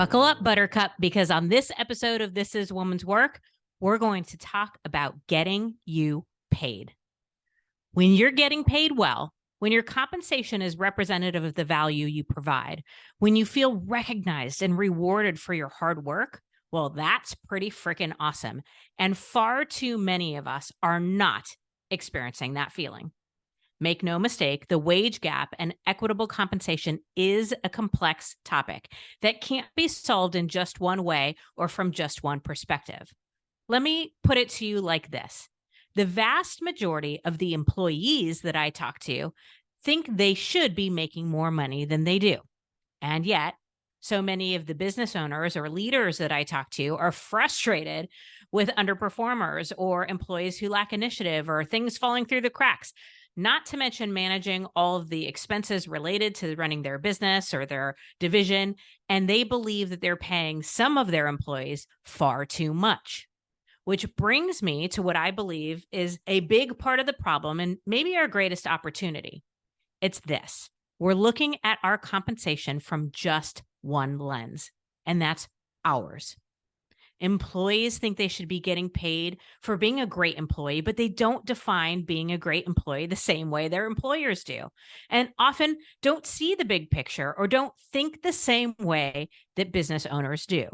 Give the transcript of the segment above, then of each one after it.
Buckle up, Buttercup, because on this episode of This Is Woman's Work, we're going to talk about getting you paid. When you're getting paid well, when your compensation is representative of the value you provide, when you feel recognized and rewarded for your hard work, well, that's pretty freaking awesome. And far too many of us are not experiencing that feeling. Make no mistake, the wage gap and equitable compensation is a complex topic that can't be solved in just one way or from just one perspective. Let me put it to you like this. The vast majority of the employees that I talk to think they should be making more money than they do. And yet, so many of the business owners or leaders that I talk to are frustrated with underperformers or employees who lack initiative or things falling through the cracks, not to mention managing all of the expenses related to running their business or their division. And they believe that they're paying some of their employees far too much. Which brings me to what I believe is a big part of the problem and maybe our greatest opportunity. It's this. We're looking at our compensation from just one lens, and that's ours. Employees think they should be getting paid for being a great employee, but they don't define being a great employee the same way their employers do, and often don't see the big picture or don't think the same way that business owners do.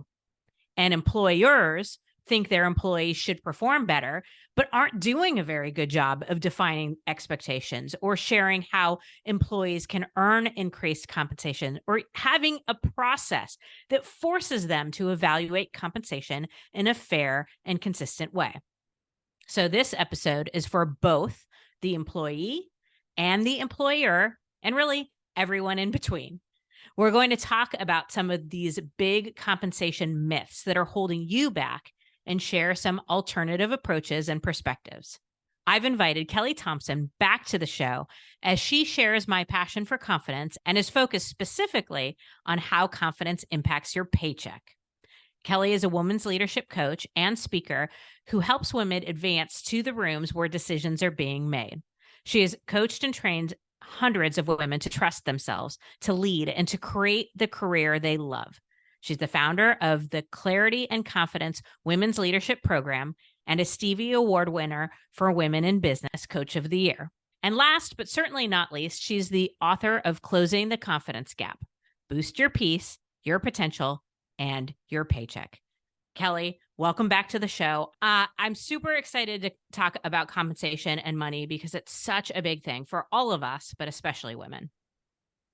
And employers think their employees should perform better, but aren't doing a very good job of defining expectations or sharing how employees can earn increased compensation or having a process that forces them to evaluate compensation in a fair and consistent way. So this episode is for both the employee and the employer, and really everyone in between. We're going to talk about some of these big compensation myths that are holding you back and share some alternative approaches and perspectives. I've invited Kelli Thompson back to the show as she shares my passion for confidence and is focused specifically on how confidence impacts your paycheck. Kelli is a women's leadership coach and speaker who helps women advance to the rooms where decisions are being made. She has coached and trained hundreds of women to trust themselves, to lead, and to create the career they love. She's the founder of the Clarity and Confidence Women's Leadership Program and a Stevie Award winner for Women in Business Coach of the Year. And last, but certainly not least, she's the author of Closing the Confidence Gap: Boost Your Peace, Your Potential, and Your Paycheck. Kelli, welcome back to the show. I'm super excited to talk about compensation and money because it's such a big thing for all of us, but especially women.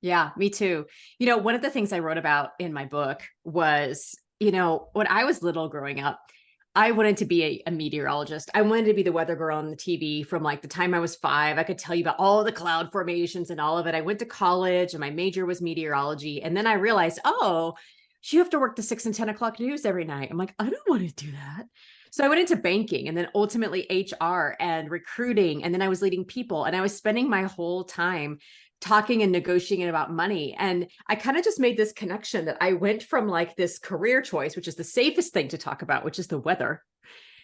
Yeah, me too. One of the things I wrote about in my book was, when I was little growing up, I wanted to be a meteorologist. I wanted to be the weather girl on the TV from like the time I was 5. I could tell you about all the cloud formations and all of it. I went to college and my major was meteorology. And then I realized, you have to work the 6 and 10 o'clock news every night. I'm like, I don't want to do that. So I went into banking and then ultimately HR and recruiting. And then I was leading people and I was spending my whole time talking and negotiating about money. And I kind of just made this connection that I went from like this career choice, which is the safest thing to talk about, which is the weather,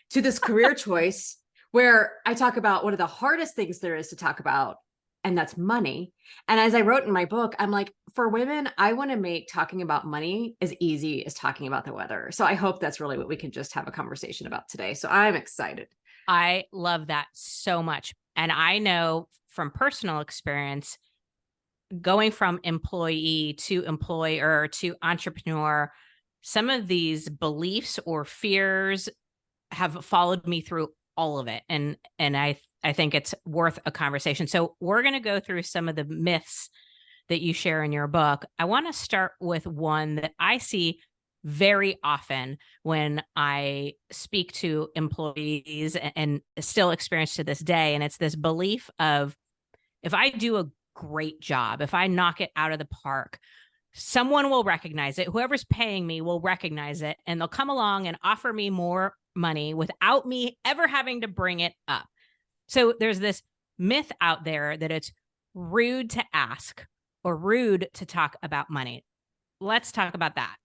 to this career choice where I talk about one of the hardest things there is to talk about, and that's money. And as I wrote in my book, I'm like, for women, I want to make talking about money as easy as talking about the weather. So I hope that's really what we can just have a conversation about today. So I'm excited. I love that so much. And I know from personal experience, going from employee to employer to entrepreneur, some of these beliefs or fears have followed me through all of it. And I think it's worth a conversation. So we're going to go through some of the myths that you share in your book. I want to start with one that I see very often when I speak to employees and still experience to this day. And it's this belief of, if I do a great job, if I knock it out of the park, someone will recognize it. Whoever's paying me will recognize it, and they'll come along and offer me more money without me ever having to bring it up. So there's this myth out there that it's rude to ask or rude to talk about money. Let's talk about that.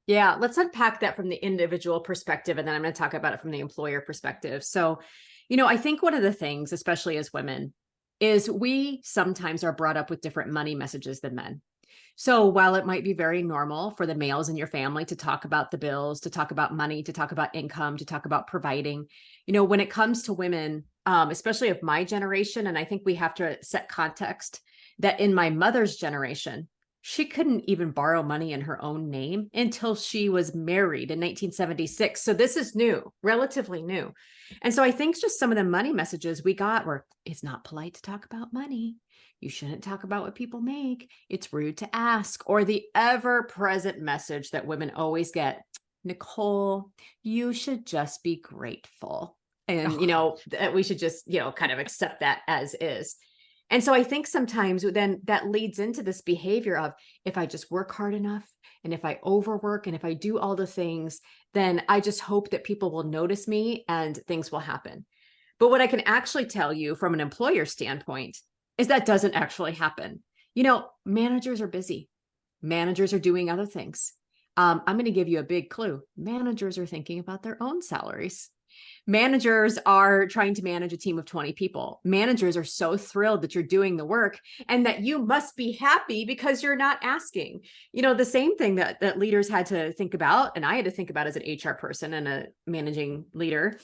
Yeah, let's unpack that from the individual perspective, and then I'm going to talk about it from the employer perspective. So, I think one of the things, especially as women, is we sometimes are brought up with different money messages than men. So while it might be very normal for the males in your family to talk about the bills, to talk about money, to talk about income, to talk about providing, when it comes to women, especially of my generation, and I think we have to set context that in my mother's generation, she couldn't even borrow money in her own name until she was married in 1976. So this is new, relatively new. And so I think just some of the money messages we got were, it's not polite to talk about money. You shouldn't talk about what people make. It's rude to ask. Or the ever present message that women always get, Nicole, you should just be grateful. And, that we should just, kind of accept that as is. And so I think sometimes then that leads into this behavior of, if I just work hard enough, and if I overwork, and if I do all the things, then I just hope that people will notice me and things will happen. But what I can actually tell you from an employer standpoint is that doesn't actually happen. Managers are busy. Managers are doing other things. I'm going to give you a big clue. Managers are thinking about their own salaries. Managers are trying to manage a team of 20 people. Managers are so thrilled that you're doing the work and that you must be happy because you're not asking. The same thing that leaders had to think about, and I had to think about as an HR person and a managing leader,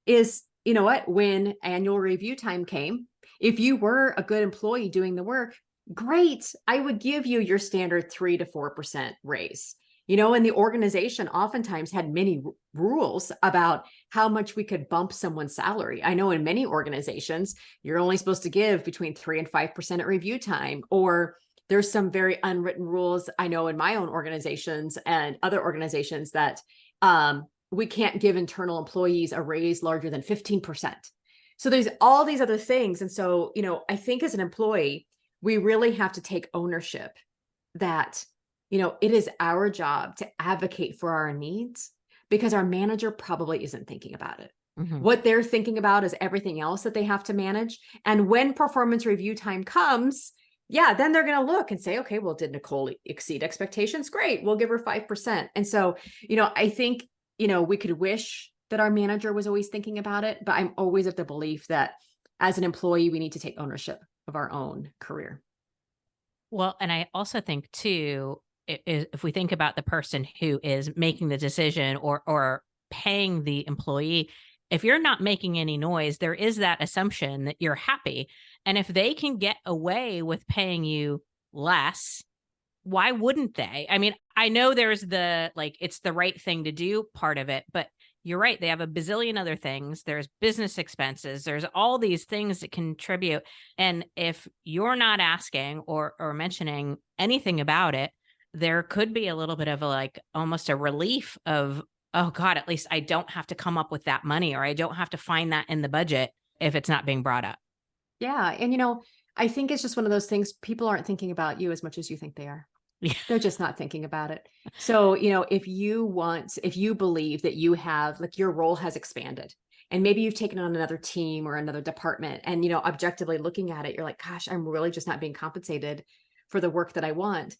is, when annual review time came, if you were a good employee doing the work, great, I would give you your standard 3 to 4% raise. And the organization oftentimes had many rules about how much we could bump someone's salary. I know in many organizations, you're only supposed to give between 3 and 5% at review time, or there's some very unwritten rules. I know in my own organizations and other organizations that we can't give internal employees a raise larger than 15%. So there's all these other things. And so, I think as an employee, we really have to take ownership that it is our job to advocate for our needs, because our manager probably isn't thinking about it. Mm-hmm. What they're thinking about is everything else that they have to manage. And when performance review time comes, then they're going to look and say, okay, well, did Nicole exceed expectations? Great. We'll give her 5%. And so, I think, we could wish that our manager was always thinking about it, but I'm always of the belief that as an employee, we need to take ownership of our own career. Well, and I also think too, if we think about the person who is making the decision or paying the employee, if you're not making any noise, there is that assumption that you're happy. And if they can get away with paying you less, why wouldn't they? I mean, I know there's it's the right thing to do part of it, but you're right. They have a bazillion other things. There's business expenses. There's all these things that contribute. And if you're not asking or mentioning anything about it, there could be a little bit of almost a relief of, oh God, at least I don't have to come up with that money, or I don't have to find that in the budget if it's not being brought up. Yeah. And, I think it's just one of those things, people aren't thinking about you as much as you think they are. Yeah. They're just not thinking about it. So, if you believe that you have, your role has expanded, and maybe you've taken on another team or another department, and, objectively looking at it, you're like, gosh, I'm really just not being compensated for the work that I want.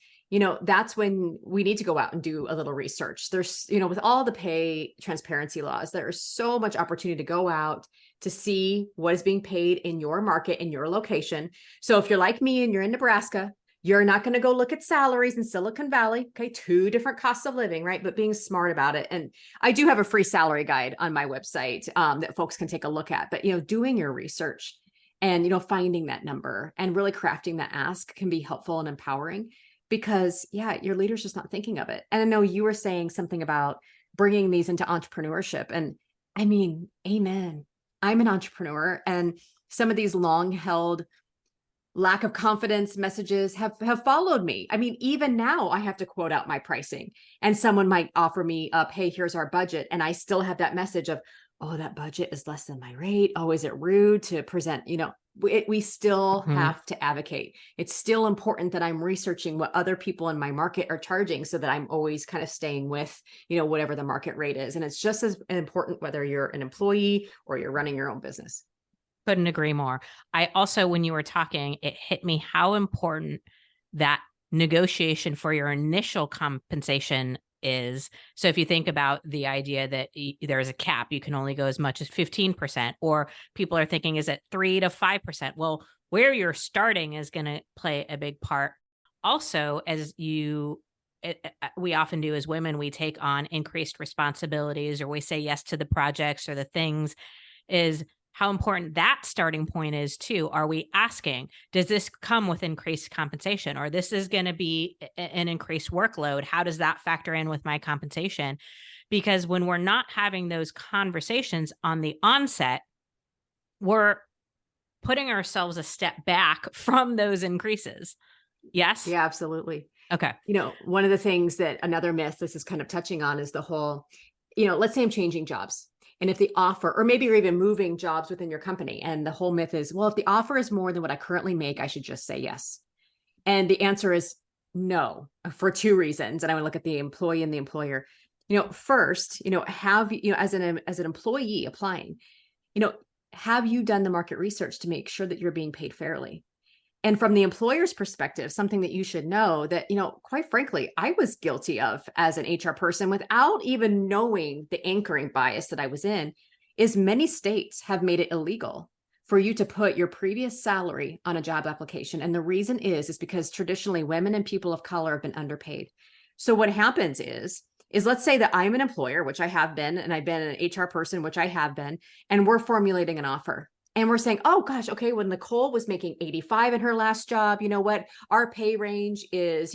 That's when we need to go out and do a little research. There's, with all the pay transparency laws, there's so much opportunity to go out to see what is being paid in your market, in your location. So if you're like me and you're in Nebraska, you're not going to go look at salaries in Silicon Valley. Okay. 2 different costs of living, right? But being smart about it. And I do have a free salary guide on my website that folks can take a look at, but, doing your research and, finding that number and really crafting that ask can be helpful and empowering, because your leader's just not thinking of it. And I know you were saying something about bringing these into entrepreneurship, and I mean, amen. I'm an entrepreneur, and some of these long held lack of confidence messages have followed me. I mean, even now I have to quote out my pricing, and someone might offer me up, hey, here's our budget. And I still have that message of, oh, that budget is less than my rate. Oh, is it rude to present? We still have to advocate. It's still important that I'm researching what other people in my market are charging, so that I'm always kind of staying with, whatever the market rate is. And it's just as important whether you're an employee or you're running your own business. Couldn't agree more. I also, when you were talking, it hit me how important that negotiation for your initial compensation is. So if you think about the idea that there's a cap, you can only go as much as 15%, or people are thinking, is it 3 to 5%? Well, where you're starting is going to play a big part. also, as we often do as women, we take on increased responsibilities, or we say yes to the projects or the things, is how important that starting point is too. Are we asking, does this come with increased compensation, or this is going to be an increased workload? How does that factor in with my compensation? Because when we're not having those conversations on the onset, we're putting ourselves a step back from those increases. Yes? Yeah, absolutely. Okay. One of the things that another myth this is kind of touching on is the whole, let's say I'm changing jobs. And if the offer, or maybe you're even moving jobs within your company, and the whole myth is, well, if the offer is more than what I currently make, I should just say yes. And the answer is no, for two reasons. And I would look at the employee and the employer. First, have you, as an employee applying, have you done the market research to make sure that you're being paid fairly? And from the employer's perspective, something that you should know that, quite frankly, I was guilty of as an HR person without even knowing the anchoring bias that I was in, is many states have made it illegal for you to put your previous salary on a job application. And the reason is because traditionally women and people of color have been underpaid. So what happens is let's say that I'm an employer, which I have been, and I've been an HR person, which I have been, and we're formulating an offer. And we're saying, oh gosh, okay, when Nicole was making 85 in her last job, you know what? Our pay range is,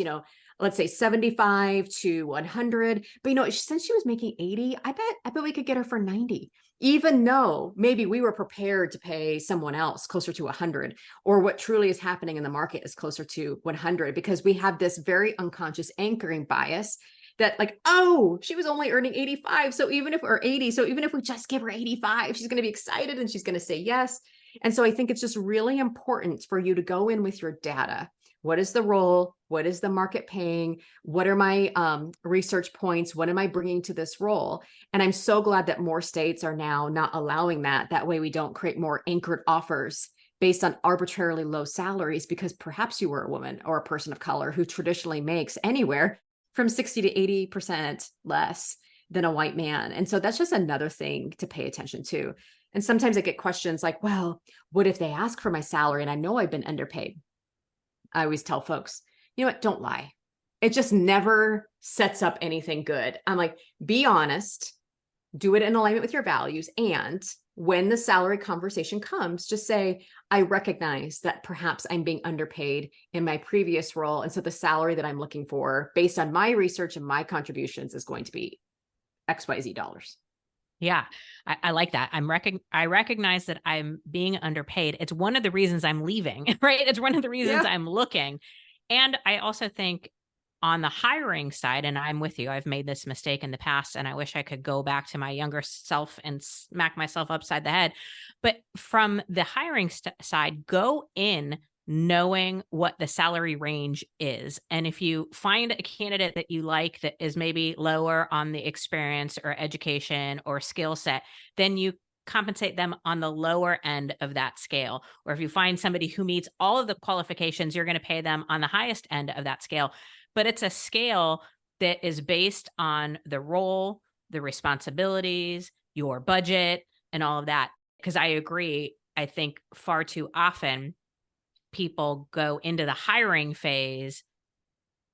let's say 75 to 100. But since she was making 80, I bet we could get her for 90. Even though maybe we were prepared to pay someone else closer to 100, or what truly is happening in the market is closer to 100, because we have this very unconscious anchoring bias that like, oh, she was only earning 85. So even if we're 80, so even if we just give her 85, she's going to be excited and she's going to say yes. And so I think it's just really important for you to go in with your data. What is the role? What is the market paying? What are my research points? What am I bringing to this role? And I'm so glad that more states are now not allowing that. That way we don't create more anchored offers based on arbitrarily low salaries, because perhaps you were a woman or a person of color who traditionally makes anywhere from 60 to 80% less than a white man. And so that's just another thing to pay attention to. And sometimes I get questions like, well, what if they ask for my salary and I know I've been underpaid? I always tell folks, you know what, don't lie. It just never sets up anything good. I'm like, be honest, do it in alignment with your values. And when the salary conversation comes, just say, I recognize that perhaps I'm being underpaid in my previous role. And so the salary that I'm looking for based on my research and my contributions is going to be XYZ dollars. Yeah, I like that. I recognize that I'm being underpaid. It's one of the reasons I'm leaving, right? It's one of the reasons I'm looking. And I also think on the hiring side, and I'm with you, I've made this mistake in the past, and I wish I could go back to my younger self and smack myself upside the head. But from the hiring side, go in knowing what the salary range is. And if you find a candidate that you like that is maybe lower on the experience or education or skill set, then you compensate them on the lower end of that scale. Or if you find somebody who meets all of the qualifications, you're going to pay them on the highest end of that scale. But it's a scale that is based on the role, the responsibilities, your budget, and all of that. Because I agree, I think far too often people go into the hiring phase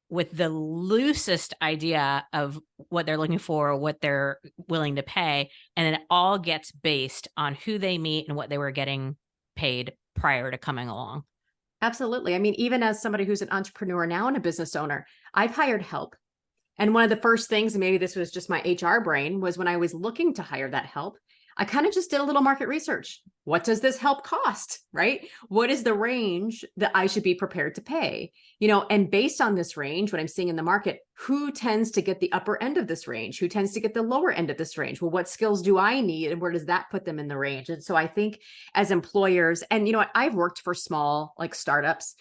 with the loosest idea of what they're looking for, what they're willing to pay. And it all gets based on who they meet and what they were getting paid prior to coming along. Absolutely. I mean, even as somebody who's an entrepreneur now and a business owner, I've hired help. And one of the first things, and maybe this was just my HR brain, was when I was looking to hire that help, I kind of just did a little market research. What does this help cost, right? What is the range that I should be prepared to pay? And based on this range, what I'm seeing in the market, who tends to get the upper end of this range? Who tends to get the lower end of this range? Well, what skills do I need? And where does that put them in the range? And so I think as employers, and I've worked for small startups,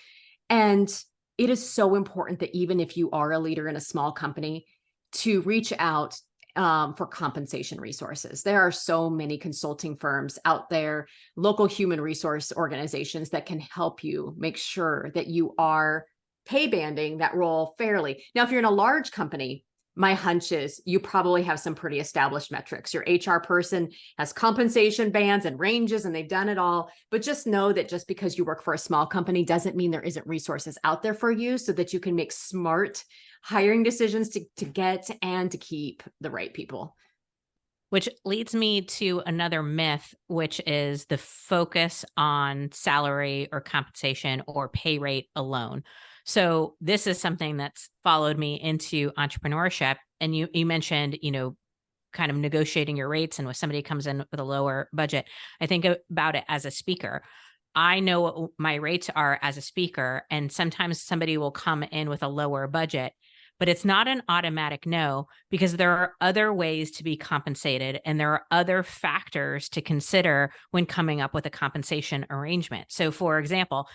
and it is so important that even if you are a leader in a small company, to reach out for compensation resources. There are so many consulting firms out there, local human resource organizations that can help you make sure that you are pay banding that role fairly. Now, if you're in a large company, my hunch is you probably have some pretty established metrics. Your HR person has compensation bands and ranges, and they've done it all. But just know that just because you work for a small company doesn't mean there isn't resources out there for you so that you can make smart hiring decisions to get and to keep the right people. Which leads me to another myth, which is the focus on salary or compensation or pay rate alone. So this is something that's followed me into entrepreneurship. And you mentioned, kind of negotiating your rates, and when somebody comes in with a lower budget, I think about it as a speaker. I know what my rates are as a speaker, and sometimes somebody will come in with a lower budget, but it's not an automatic no, because there are other ways to be compensated and there are other factors to consider when coming up with a compensation arrangement. So for example,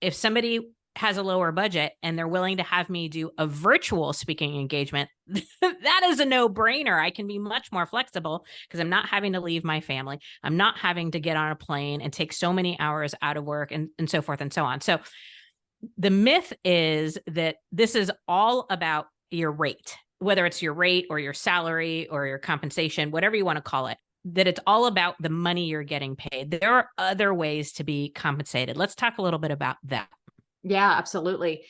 if somebody has a lower budget and they're willing to have me do a virtual speaking engagement, that is a no-brainer. I can be much more flexible because I'm not having to leave my family. I'm not having to get on a plane and take so many hours out of work and so forth and so on. So the myth is that this is all about your rate, whether it's your rate or your salary or your compensation, whatever you want to call it, that it's all about the money you're getting paid. There are other ways to be compensated. Let's talk a little bit about that. Yeah, absolutely.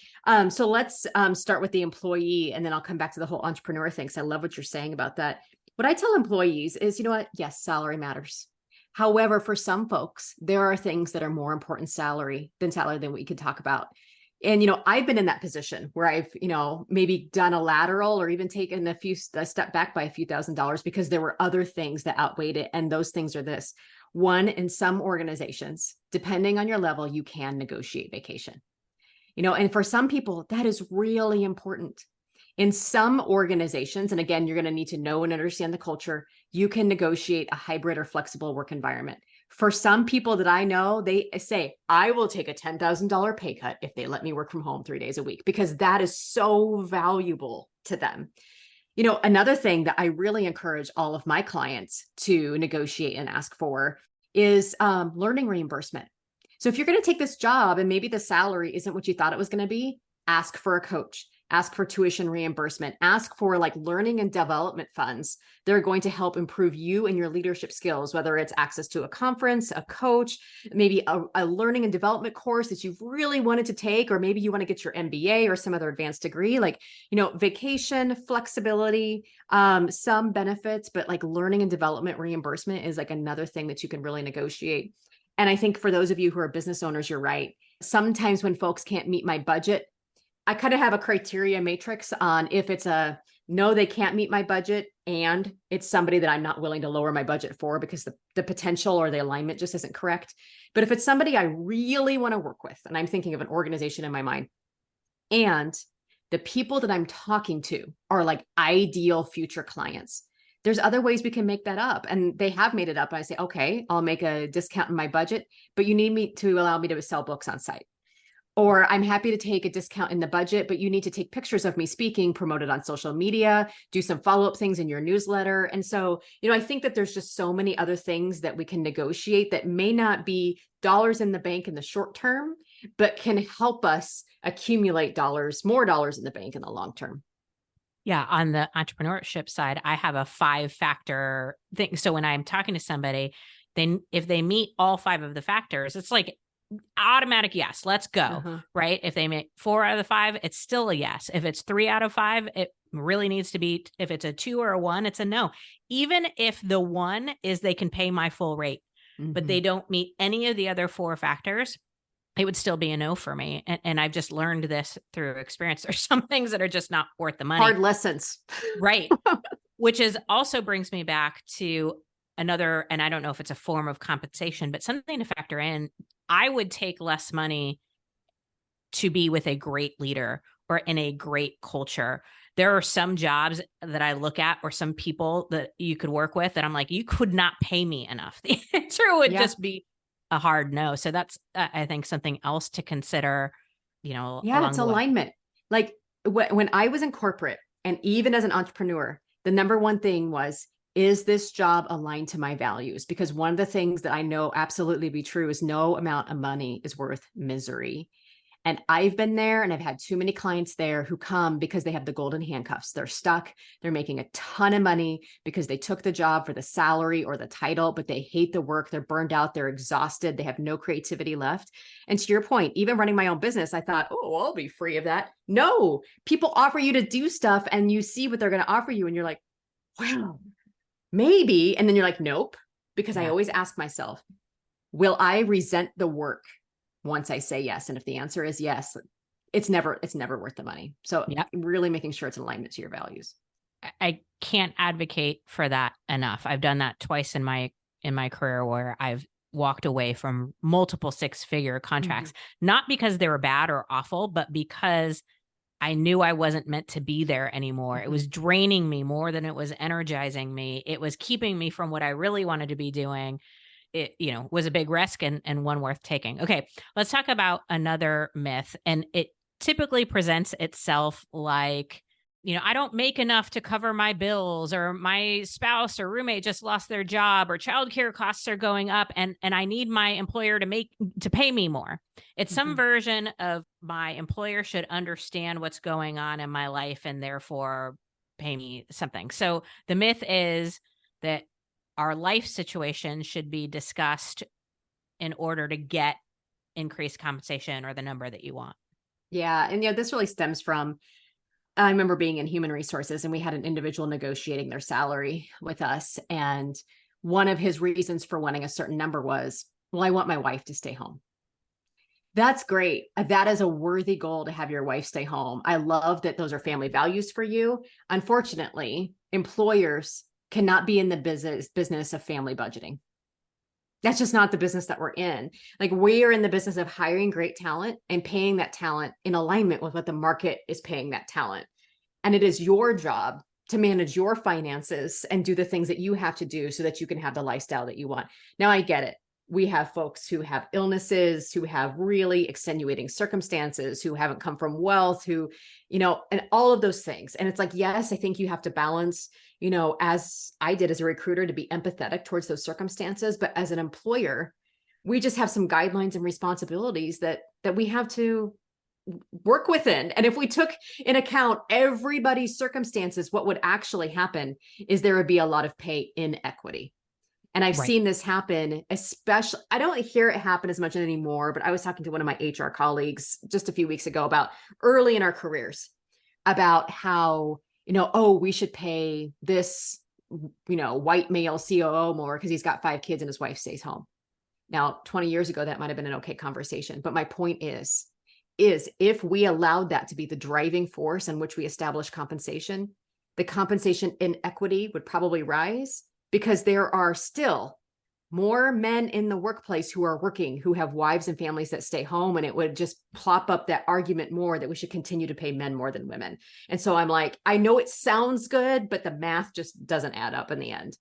So let's start with the employee, and then I'll come back to the whole entrepreneur thing, because I love what you're saying about that. What I tell employees is, you know what? Yes, salary matters. However, for some folks, there are things that are more important than we could talk about. And, I've been in that position where I've, maybe done a lateral or even taken a step back by a few $1,000s because there were other things that outweighed it. And those things are this. One, in some organizations, depending on your level, you can negotiate vacation. And for some people, that is really important. In some organizations, and again, you're going to need to know and understand the culture, you can negotiate a hybrid or flexible work environment. For some people that I know, they say, I will take a $10,000 pay cut if they let me work from home 3 days a week, because that is so valuable to them. Another thing that I really encourage all of my clients to negotiate and ask for is learning reimbursement. So if you're going to take this job and maybe the salary isn't what you thought it was going to be, ask for a coach, ask for tuition reimbursement, ask for learning and development funds. They're going to help improve you and your leadership skills, whether it's access to a conference, a coach, maybe a learning and development course that you've really wanted to take, or maybe you want to get your MBA or some other advanced degree, vacation, flexibility, some benefits, but learning and development reimbursement is another thing that you can really negotiate. And I think for those of you who are business owners, you're right. Sometimes when folks can't meet my budget, I kind of have a criteria matrix on if it's no, they can't meet my budget, and it's somebody that I'm not willing to lower my budget for because the potential or the alignment just isn't correct. But if it's somebody I really want to work with, and I'm thinking of an organization in my mind, and the people that I'm talking to are ideal future clients, there's other ways we can make that up. And they have made it up. I say, okay, I'll make a discount in my budget, but you need me to allow me to sell books on site. Or I'm happy to take a discount in the budget, but you need to take pictures of me speaking, promote it on social media, do some follow-up things in your newsletter. And so, I think that there's just so many other things that we can negotiate that may not be dollars in the bank in the short term, but can help us accumulate more dollars in the bank in the long term. Yeah. On the entrepreneurship side, I have a 5-factor thing. So when I'm talking to somebody, then if they meet all 5 of the factors, it's automatic yes, let's go. Right? If they make 4 out of the 5, it's still a yes. If it's 3 out of 5, it really needs to be, if it's a 2 or a 1, it's a no. Even if the 1 is they can pay my full rate, but they don't meet any of the other 4 factors, it would still be a no for me. And I've just learned this through experience. There's some things that are just not worth the money. Hard lessons. Right. Which also brings me back to another, and I don't know if it's a form of compensation, but something to factor in. I would take less money to be with a great leader or in a great culture. There are some jobs that I look at, or some people that you could work with, that I'm you could not pay me enough. The answer would just be a hard no. So that's, I think, something else to consider, Yeah, it's alignment. When I was in corporate, and even as an entrepreneur, the number one thing was, is this job aligned to my values? Because one of the things that I know absolutely be true is no amount of money is worth misery. And I've been there, and I've had too many clients there who come because they have the golden handcuffs. They're stuck. They're making a ton of money because they took the job for the salary or the title, but they hate the work. They're burned out. They're exhausted. They have no creativity left. And to your point, even running my own business, I thought, oh, well, I'll be free of that. No, people offer you to do stuff and you see what they're going to offer you. And you're like, wow, maybe. And then you're like, nope, because I always ask myself, will I resent the work once I say yes? And if the answer is yes, it's never worth the money. So really making sure it's in alignment to your values. I can't advocate for that enough. I've done that twice in my career where I've walked away from multiple 6-figure contracts, not because they were bad or awful, but because I knew I wasn't meant to be there anymore. It was draining me more than it was energizing me. It was keeping me from what I really wanted to be doing. It, was a big risk and one worth taking. Okay, let's talk about another myth. And it typically presents itself like, I don't make enough to cover my bills, or my spouse or roommate just lost their job, or childcare costs are going up, and I need my employer to pay me more. It's some version of my employer should understand what's going on in my life and therefore pay me something. So the myth is that our life situation should be discussed in order to get increased compensation or the number that you want. Yeah. And this really stems from, I remember being in human resources and we had an individual negotiating their salary with us. And one of his reasons for wanting a certain number was, well, I want my wife to stay home. That's great. That is a worthy goal, to have your wife stay home. I love that those are family values for you. Unfortunately, employers cannot be in the business of family budgeting. That's just not the business that we're in. Like, we are in the business of hiring great talent and paying that talent in alignment with what the market is paying that talent. And it is your job to manage your finances and do the things that you have to do so that you can have the lifestyle that you want. Now, I get it. We have folks who have illnesses, who have really extenuating circumstances, who haven't come from wealth, who, and all of those things. And it's like, yes, I think you have to balance, as I did as a recruiter, to be empathetic towards those circumstances. But as an employer, we just have some guidelines and responsibilities that we have to work within. And if we took in account everybody's circumstances, what would actually happen is there would be a lot of pay inequity. And I've seen this happen, especially, I don't hear it happen as much anymore, but I was talking to one of my HR colleagues just a few weeks ago about early in our careers, about how, we should pay this, white male COO more because he's got 5 kids and his wife stays home. Now, 20 years ago, that might've been an okay conversation. But my point is if we allowed that to be the driving force in which we establish compensation, the compensation inequity would probably rise, because there are still more men in the workplace who are working, who have wives and families that stay home. And it would just plop up that argument more that we should continue to pay men more than women. And so I'm like, I know it sounds good, but the math just doesn't add up in the end.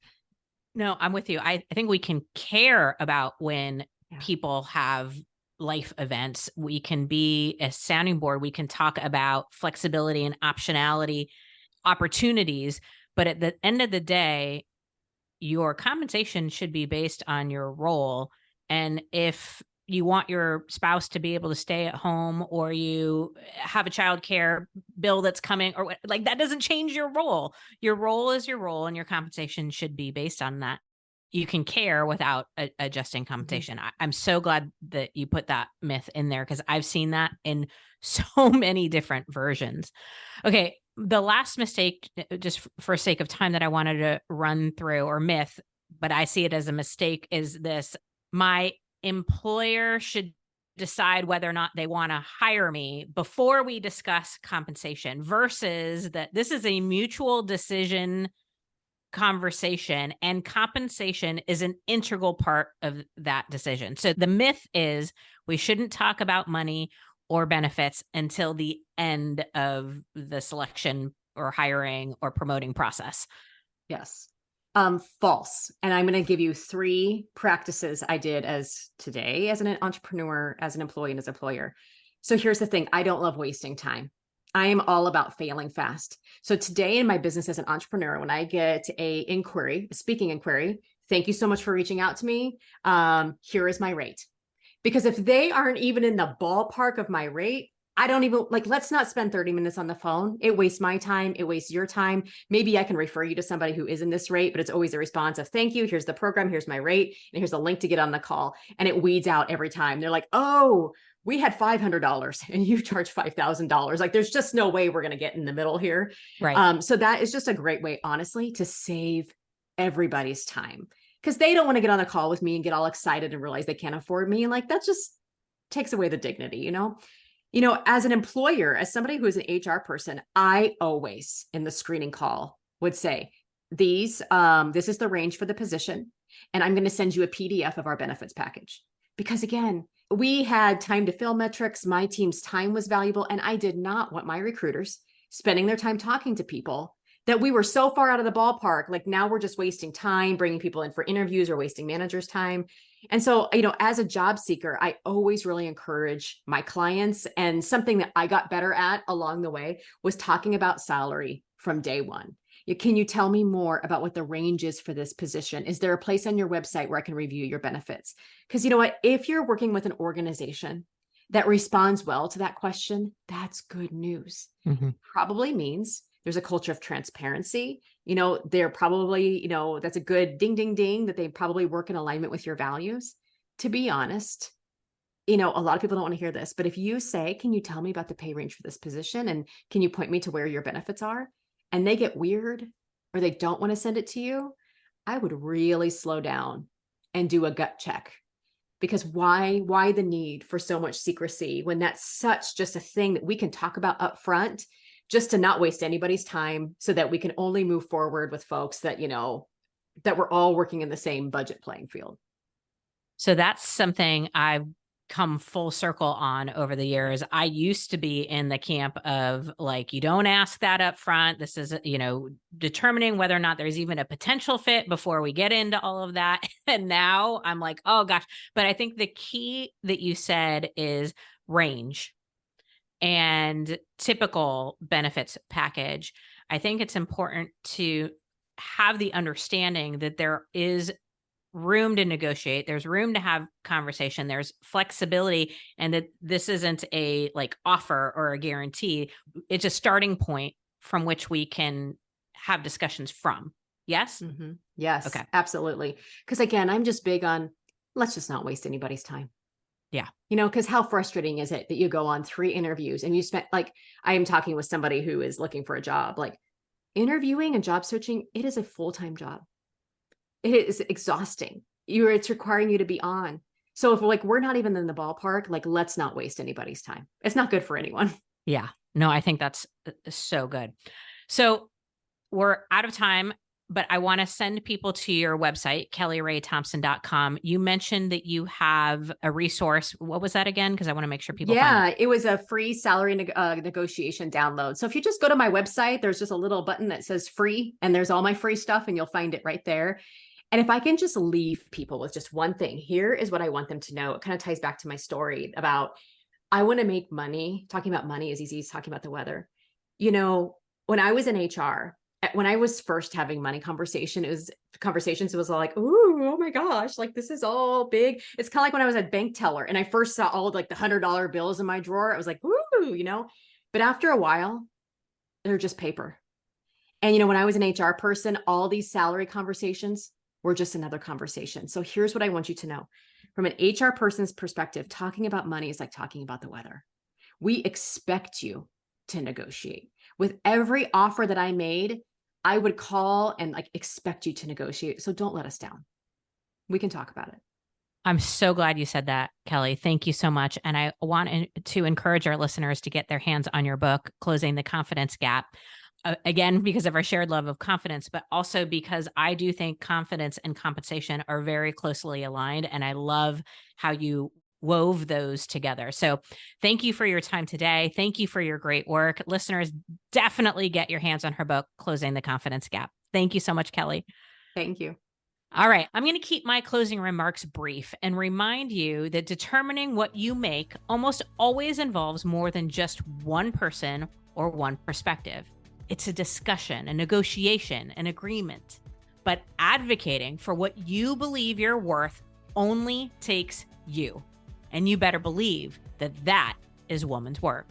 No, I'm with you. I think we can care about when people have life events. We can be a sounding board. We can talk about flexibility and optionality opportunities. But at the end of the day, your compensation should be based on your role. And if you want your spouse to be able to stay at home, or you have a childcare bill that's coming, or like, that doesn't change your role. Your role is your role, and your compensation should be based on that. You can care without adjusting compensation. I'm so glad that you put that myth in there, because I've seen that in so many different versions. Okay. The last mistake, just for sake of time, that I wanted to run through, or myth, but I see it as a mistake, is this: my employer should decide whether or not they want to hire me before we discuss compensation, versus that this is a mutual decision conversation, and compensation is an integral part of that decision. So the myth is we shouldn't talk about money or benefits until the end of the selection or hiring or promoting process. Yes. False. And I'm going to give you 3 practices I did today as an entrepreneur, as an employee, and as an employer. So here's the thing. I don't love wasting time. I am all about failing fast. So today in my business as an entrepreneur, when I get a speaking inquiry, thank you so much for reaching out to me. Here is my rate. Because if they aren't even in the ballpark of my rate, I don't even like, let's not spend 30 minutes on the phone. It wastes my time. It wastes your time. Maybe I can refer you to somebody who is in this rate, but it's always a response of thank you. Here's the program. Here's my rate. And here's a link to get on the call. And it weeds out every time. They're like, oh, we had $500 and you charge $5,000. Like there's just no way we're going to get in the middle here. Right. So that is just a great way, honestly, to save everybody's time, because they don't want to get on a call with me and get all excited and realize they can't afford me. And like, that just takes away the dignity, as an employer, as somebody who is an HR person, I always in the screening call would say, this is the range for the position. And I'm going to send you a PDF of our benefits package. Because again, we had time to fill metrics. My team's time was valuable. And I did not want my recruiters spending their time talking to people that we were so far out of the ballpark. Like now we're just wasting time bringing people in for interviews or wasting managers' time. And so, as a job seeker, I always really encourage my clients. And something that I got better at along the way was talking about salary from day one. Can you tell me more about what the range is for this position? Is there a place on your website where I can review your benefits? Because you know what? If you're working with an organization that responds well to that question, that's good news. Mm-hmm. Probably means there's a culture of transparency. They're probably, that's a good ding, ding, ding that they probably work in alignment with your values. To be honest, a lot of people don't want to hear this, but if you say, can you tell me about the pay range for this position? And can you point me to where your benefits are? And they get weird or they don't want to send it to you, I would really slow down and do a gut check. Because why the need for so much secrecy when that's such just a thing that we can talk about up front, just to not waste anybody's time so that we can only move forward with folks that, that we're all working in the same budget playing field. So that's something I've come full circle on over the years. I used to be in the camp of like, you don't ask that up front. This is, determining whether or not there's even a potential fit before we get into all of that. And now I'm like, oh gosh. But I think the key that you said is range and typical benefits package. I think it's important to have the understanding that there is room to negotiate. There's room to have conversation. There's flexibility, and that this isn't a like offer or a guarantee. It's a starting point from which we can have discussions from. Yes? Mm-hmm. Yes, okay. Absolutely. Because again, I'm just big on, let's just not waste anybody's time. Yeah. Because how frustrating is it that you go on 3 interviews and you spent, like, I am talking with somebody who is looking for a job, like interviewing and job searching, it is a full-time job. It is exhausting. It's requiring you to be on. So if we're not even in the ballpark, like, let's not waste anybody's time. It's not good for anyone. Yeah. No, I think that's so good. So we're out of time, but I want to send people to your website, kellyraythompson.com. You mentioned that you have a resource. What was that again? Because I want to make sure people find it was a free salary negotiation download. So if you just go to my website, there's just a little button that says free, and there's all my free stuff, and you'll find it right there. And if I can just leave people with just one thing, here is what I want them to know. It kind of ties back to my story about, I want to make money. Talking about money is easy as talking about the weather. When I was in HR, when I was first having money conversations, it was like, ooh, oh my gosh, like this is all big. It's kind of like when I was a bank teller and I first saw all of like the $100 bills in my drawer. I was like, ooh, but after a while, they're just paper. And, when I was an HR person, all these salary conversations were just another conversation. So here's what I want you to know. From an HR person's perspective, talking about money is like talking about the weather. We expect you to negotiate. With every offer that I made, I would call and like expect you to negotiate. So don't let us down. We can talk about it. I'm so glad you said that, Kelli. Thank you so much. And I want to encourage our listeners to get their hands on your book, Closing the Confidence Gap. Again, because of our shared love of confidence, but also because I do think confidence and compensation are very closely aligned. And I love how you wove those together. So thank you for your time today. Thank you for your great work. Listeners, definitely get your hands on her book, Closing the Confidence Gap. Thank you so much, Kelli. Thank you. All right. I'm going to keep my closing remarks brief and remind you that determining what you make almost always involves more than just one person or one perspective. It's a discussion, a negotiation, an agreement. But advocating for what you believe you're worth only takes you. And you better believe that that is woman's work.